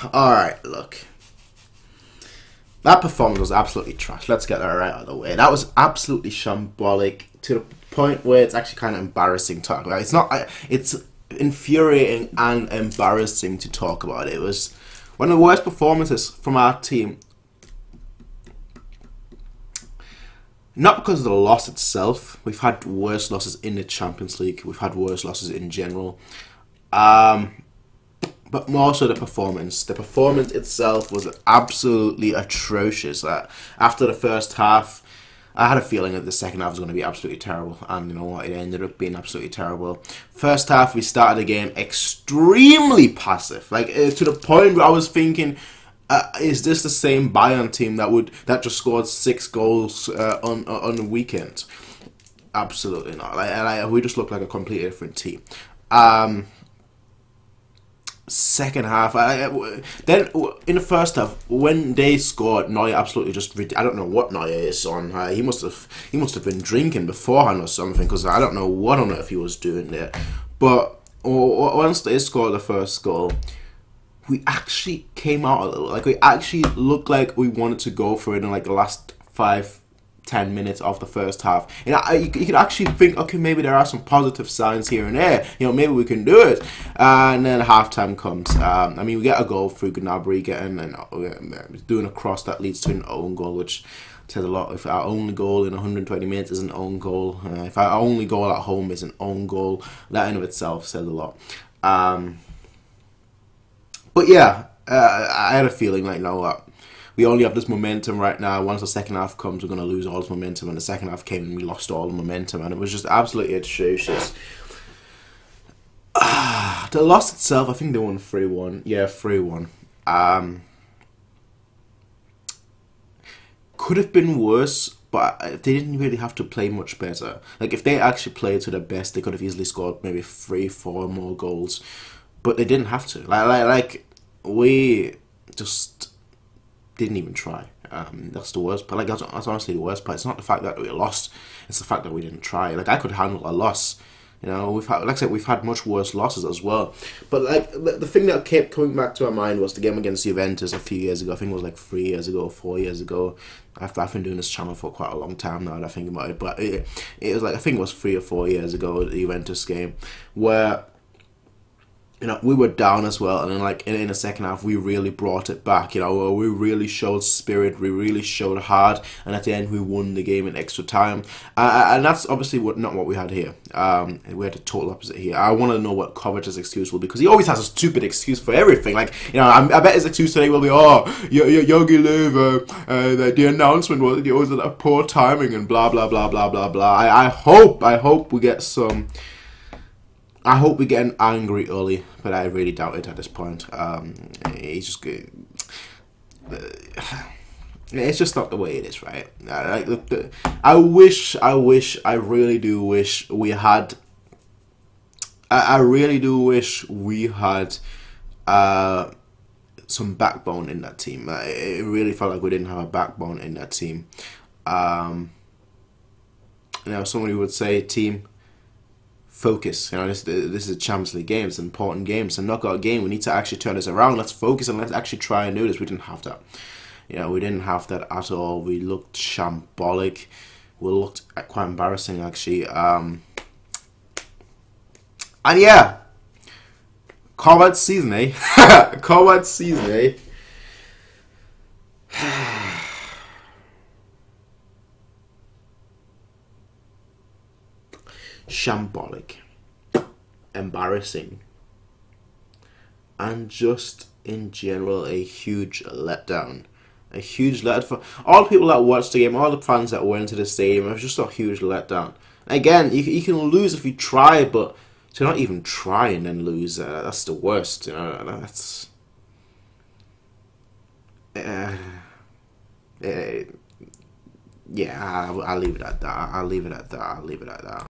Alright, look. That performance was absolutely trash. Let's get that right out of the way. That was absolutely shambolic to the point where it's actually kind of embarrassing to talk about. It's not. It's infuriating and embarrassing to talk about. It was one of the worst performances from our team. Not because of the loss itself. We've had worse losses in the Champions League. We've had worse losses in general. But more so the performance. The performance itself was absolutely atrocious. After the first half, I had a feeling that the second half was going to be absolutely terrible. And you know what? It ended up being absolutely terrible. First half, we started the game extremely passive. Like, to the point where I was thinking, is this the same Bayern team that just scored 6 goals on the weekend? Absolutely not. We just looked like a completely different team. Second half, then in the first half, when they scored, Neuer absolutely just, I don't know what Neuer is on. He must have been drinking beforehand or something, because I don't know what on earth he was doing there. But once they scored the first goal, we actually came out a little. Like, we actually looked like we wanted to go for it in like the last 5-10 minutes of the first half. And you could actually think, okay, maybe there are some positive signs here and there. You know, maybe we can do it. And then halftime comes. I mean, we get a goal through Gnabry doing a cross that leads to an own goal, which says a lot. If our only goal in 120 minutes is an own goal, if our only goal at home is an own goal, that in of itself says a lot. But yeah, I had a feeling like, you know what? We only have this momentum right now. Once the second half comes, we're going to lose all this momentum. And the second half came and we lost all the momentum. And it was just absolutely atrocious. The loss itself, I think they won 3-1. Yeah, 3-1. Could have been worse, but they didn't really have to play much better. Like, if they actually played to their best, they could have easily scored maybe 3-4 more goals. But they didn't have to. Like we just didn't even try. That's the worst part. Like, that's honestly the worst part. It's not the fact that we lost; it's the fact that we didn't try. Like, I could handle a loss. You know, like I said, we've had much worse losses as well. But like the thing that kept coming back to my mind was the game against Juventus a few years ago. I think it was like 3 years ago, 4 years ago. I've been doing this channel for quite a long time now that I think about it. But it was like, I think it was 3 or 4 years ago, the Juventus game, where, you know, we were down as well, and then like in the second half, we really brought it back. You know, we really showed spirit, we really showed heart, and at the end, we won the game in extra time. And that's obviously not what we had here. We had the total opposite here. I want to know what Kovac's excuse will be, because he always has a stupid excuse for everything. Like, you know, I bet his excuse today will be, oh, Yogi Löw, the announcement was a poor timing and blah blah blah blah blah blah. I hope we get some. I hope we get angry early, but I really doubt it at this point. He's just good. It's just not the way it is, right? I really do wish we had. I really do wish we had some backbone in that team. It really felt like we didn't have a backbone in that team. You know, somebody would say, team, focus. You know, this is a Champions League game. It's an important game. It's a knockout game. We need to actually turn this around. Let's focus and let's actually try and do this. We didn't have that. You know, we didn't have that at all. We looked shambolic. We looked quite embarrassing, actually. And yeah, combat season, eh? Combat season, eh? Shambolic, embarrassing, and just in general a huge letdown. A huge letdown for all the people that watched the game, all the fans that went to the stadium. It was just a huge letdown. Again, you can lose if you try, but to not even try and then lose, that's the worst. You know, that's yeah. I'll leave it at that. I'll leave it at that.